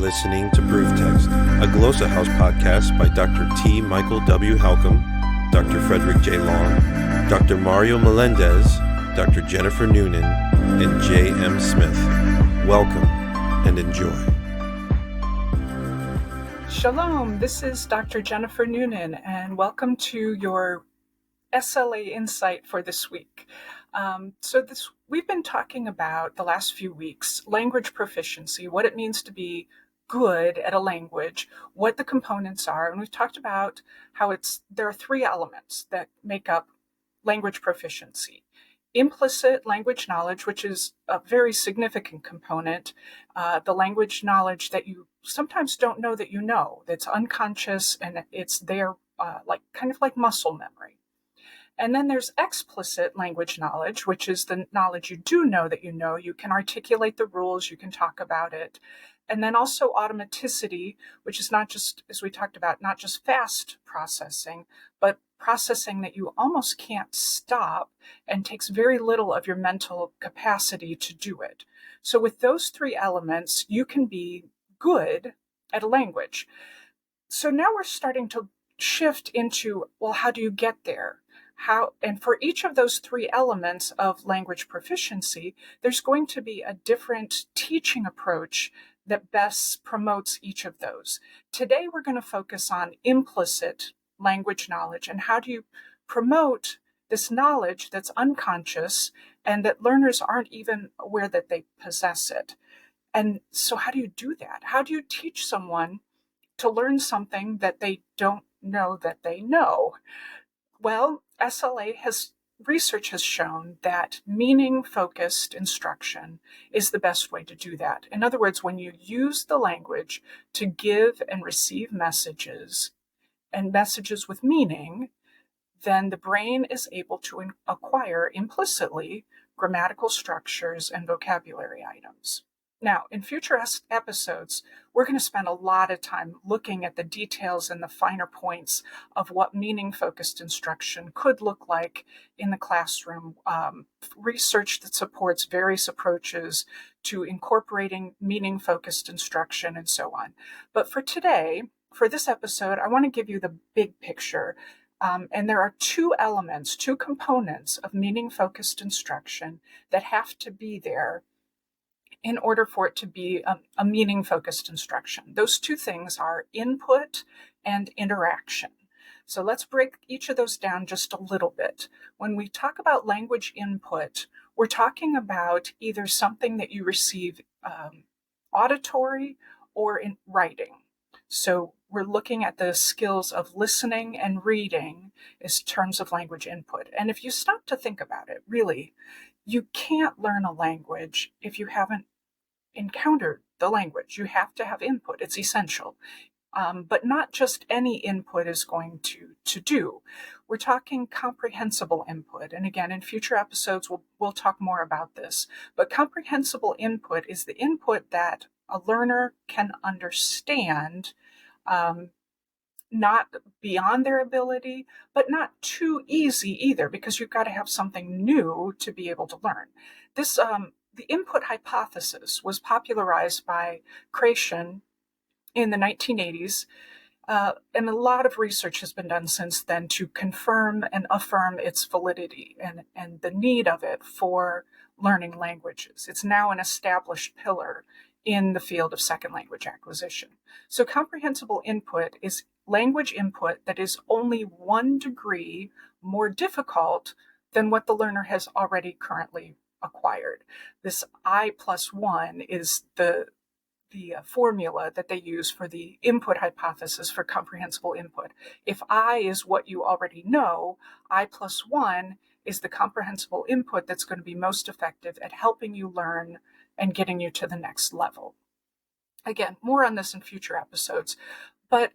listening to Proof Text, a Glossa House podcast by Dr. T. Michael W. Halcomb, Dr. Frederick J. Long, Dr. Mario Melendez, Dr. Jennifer Noonan, and J. M. Smith. Welcome and enjoy. Shalom, this is Dr. Jennifer Noonan, and welcome to your SLA insight for this week. We've been talking about the last few weeks, language proficiency, what it means to be good at a language, what the components are, and we've talked about how there are three elements that make up language proficiency. Implicit language knowledge, which is a very significant component, the language knowledge that you sometimes don't know that you know, that's unconscious and it's there kind of like muscle memory. And then there's explicit language knowledge, which is the knowledge you do know that you know. You can articulate the rules, you can talk about it. And then also automaticity, which is not just, as we talked about, not just fast processing, but processing that you almost can't stop and takes very little of your mental capacity to do it. So with those three elements, you can be good at a language. So now we're starting to shift into, well, how do you get there? And for each of those three elements of language proficiency, there's going to be a different teaching approach that best promotes each of those. Today, we're going to focus on implicit language knowledge and how do you promote this knowledge that's unconscious and that learners aren't even aware that they possess it. And so how do you do that? How do you teach someone to learn something that they don't know that they know? Well, SLA research has shown that meaning-focused instruction is the best way to do that. In other words, when you use the language to give and receive messages, and messages with meaning, then the brain is able to acquire implicitly grammatical structures and vocabulary items. Now, in future episodes, we're going to spend a lot of time looking at the details and the finer points of what meaning-focused instruction could look like in the classroom, research that supports various approaches to incorporating meaning-focused instruction and so on. But for today, for this episode, I want to give you the big picture. And there are two components of meaning-focused instruction that have to be there in order for it to be a meaning-focused instruction. Those two things are input and interaction. So let's break each of those down just a little bit. When we talk about language input, we're talking about either something that you receive auditory or in writing. So we're looking at the skills of listening and reading as terms of language input. And if you stop to think about it, really, you can't learn a language if you haven't encountered the language. You have to have input. It's essential. But not just any input is going to do. We're talking comprehensible input. And again, in future episodes, we'll talk more about this. But comprehensible input is the input that a learner can understand, not beyond their ability, but not too easy either, because you've got to have something new to be able to learn. The input hypothesis was popularized by Creation in the 1980s, and a lot of research has been done since then to confirm and affirm its validity and the need of it for learning languages. It's now an established pillar in the field of second language acquisition. So comprehensible input is language input that is only 1 degree more difficult than what the learner has already currently acquired. This I+1 is the formula that they use for the input hypothesis for comprehensible input. If I is what you already know, I+1 is the comprehensible input that's going to be most effective at helping you learn and getting you to the next level. Again, more on this in future episodes, but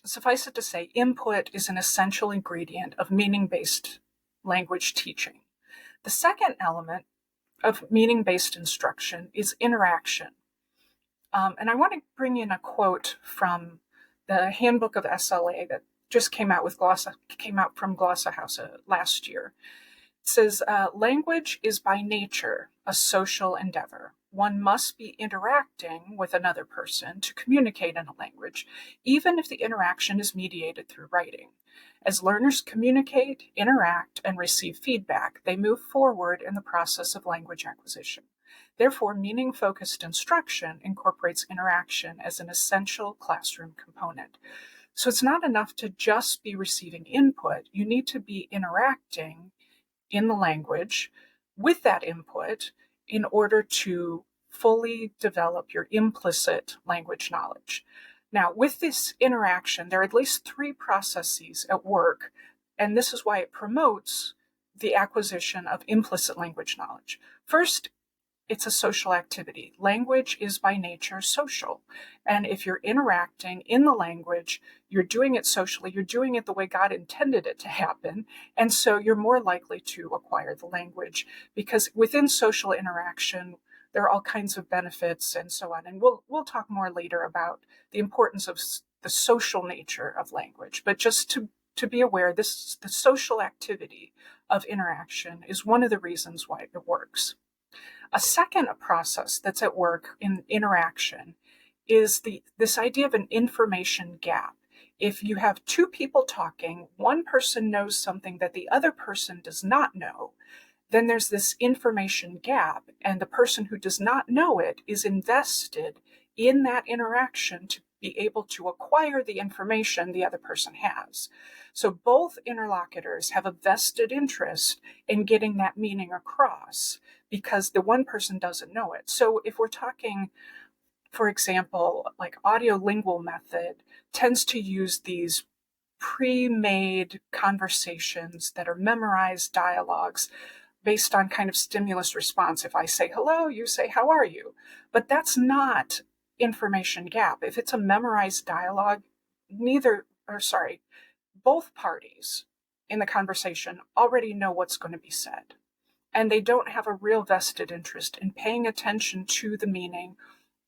suffice it to say, input is an essential ingredient of meaning-based language teaching. The second element of meaning-based instruction is interaction. And I want to bring in a quote from the handbook of SLA that just came out from Glossa House last year. It says, language is by nature a social endeavor. one must be interacting with another person to communicate in a language, even if the interaction is mediated through writing. As learners communicate, interact, and receive feedback, they move forward in the process of language acquisition. Therefore, meaning-focused instruction incorporates interaction as an essential classroom component. So it's not enough to just be receiving input. You need to be interacting in the language with that input in order to fully develop your implicit language knowledge. Now, with this interaction, there are at least 3 processes at work, and this is why it promotes the acquisition of implicit language knowledge. First, it's a social activity. Language is by nature social. And if you're interacting in the language, you're doing it socially, you're doing it the way God intended it to happen. And so you're more likely to acquire the language, because within social interaction, there are all kinds of benefits and so on. And we'll talk more later about the importance of the social nature of language. But just to be aware, the social activity of interaction is one of the reasons why it works. A second process that's at work in interaction is this idea of an information gap. If you have 2 people talking, one person knows something that the other person does not know, then there's this information gap, and the person who does not know it is invested in that interaction to be able to acquire the information the other person has. So both interlocutors have a vested interest in getting that meaning across, because the one person doesn't know it. So if we're talking, for example, like audiolingual method tends to use these pre-made conversations that are memorized dialogues based on kind of stimulus response. If I say hello, you say how are you? But that's not information gap. If it's a memorized dialogue, both parties in the conversation already know what's going to be said. And they don't have a real vested interest in paying attention to the meaning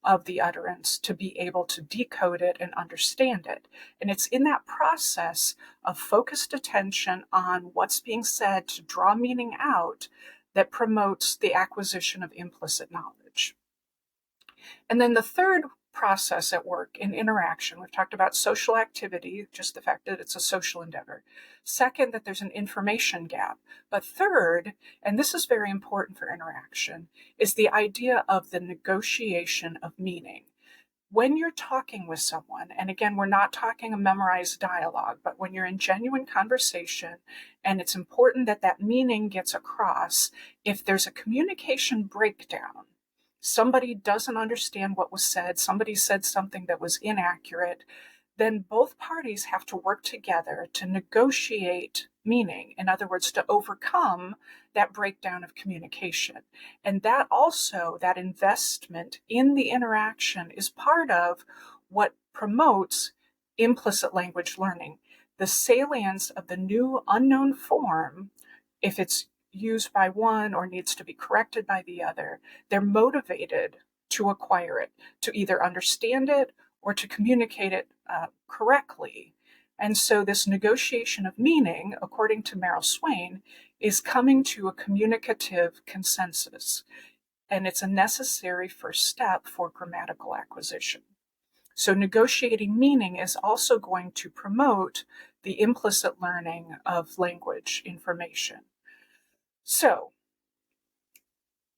of the utterance to be able to decode it and understand it. And it's in that process of focused attention on what's being said to draw meaning out that promotes the acquisition of implicit knowledge. And then the third process at work in interaction, we've talked about social activity, just the fact that it's a social endeavor. Second, that there's an information gap. But third, and this is very important for interaction, is the idea of the negotiation of meaning. When you're talking with someone, and again, we're not talking a memorized dialogue, but when you're in genuine conversation, and it's important that that meaning gets across, if there's a communication breakdown, somebody doesn't understand what was said, somebody said something that was inaccurate, then both parties have to work together to negotiate meaning. In other words, to overcome that breakdown of communication. And that also, that investment in the interaction is part of what promotes implicit language learning. The salience of the new unknown form, if it's used by one or needs to be corrected by the other, they're motivated to acquire it, to either understand it or to communicate it correctly. And so this negotiation of meaning, according to Meryl Swain, is coming to a communicative consensus. And it's a necessary first step for grammatical acquisition. So negotiating meaning is also going to promote the implicit learning of language information. So,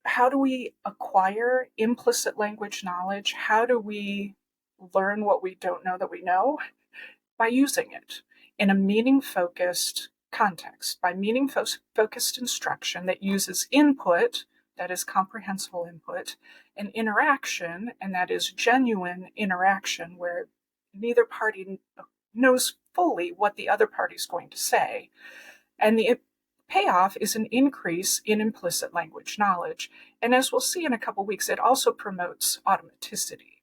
how do we acquire implicit language knowledge? How do we learn what we don't know that we know? By using it in a meaning-focused context, by meaning-focused instruction that uses input, that is comprehensible input, and interaction, and that is genuine interaction where neither party knows fully what the other party is going to say. And the payoff is an increase in implicit language knowledge. And as we'll see in a couple weeks, it also promotes automaticity.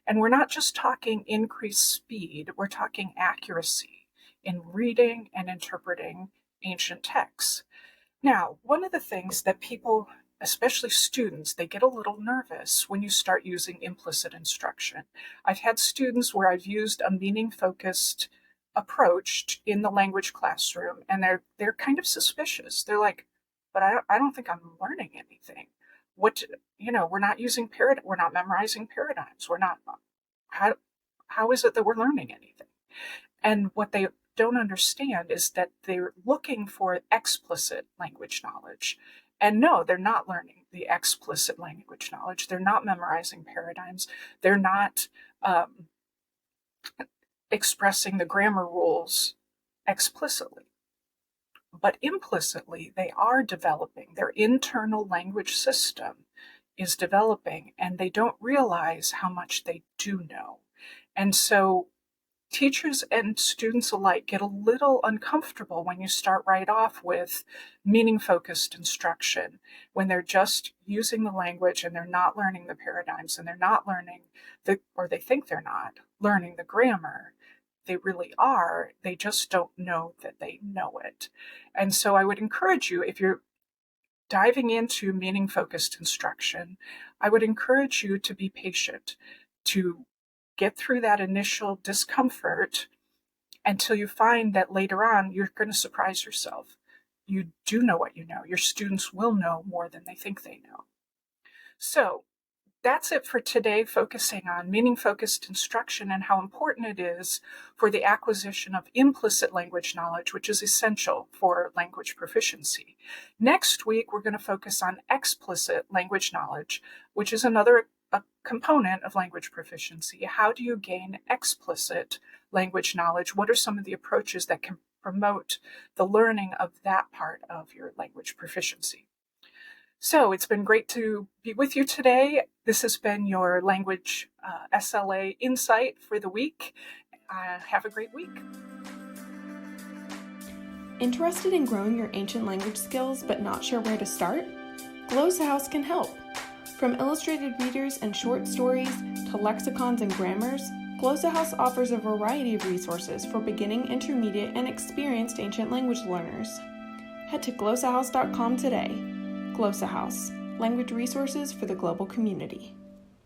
And we're not just talking increased speed, we're talking accuracy in reading and interpreting ancient texts. Now, one of the things that people, especially students, they get a little nervous when you start using implicit instruction. I've had students where I've used a meaning-focused approach in the language classroom, and they're kind of suspicious. They're like, but I don't think I'm learning anything. we're not using we're not memorizing paradigms. We're not, how is it that we're learning anything? And what they don't understand is that they're looking for explicit language knowledge. And no, they're not learning the explicit language knowledge. They're not memorizing paradigms. They're not expressing the grammar rules explicitly. But implicitly, they are developing. Their internal language system is developing, and they don't realize how much they do know. And so teachers and students alike get a little uncomfortable when you start right off with meaning-focused instruction, when they're just using the language and they're not learning the paradigms, and they're not learning or they think they're not learning the grammar. They really are. They just don't know that they know it. And so I would encourage you, if you're diving into meaning-focused instruction, I would encourage you to be patient, to get through that initial discomfort until you find that later on you're going to surprise yourself. You do know what you know. Your students will know more than they think they know. So that's it for today, focusing on meaning-focused instruction and how important it is for the acquisition of implicit language knowledge, which is essential for language proficiency. Next week, we're going to focus on explicit language knowledge, which is another component of language proficiency. How do you gain explicit language knowledge? What are some of the approaches that can promote the learning of that part of your language proficiency? So it's been great to be with you today. This has been your language SLA insight for the week. Have a great week. Interested in growing your ancient language skills but not sure where to start? Glossa House can help. From illustrated readers and short stories to lexicons and grammars, Glossa House offers a variety of resources for beginning, intermediate, and experienced ancient language learners. Head to glossahouse.com today. Glossa House, language resources for the global community.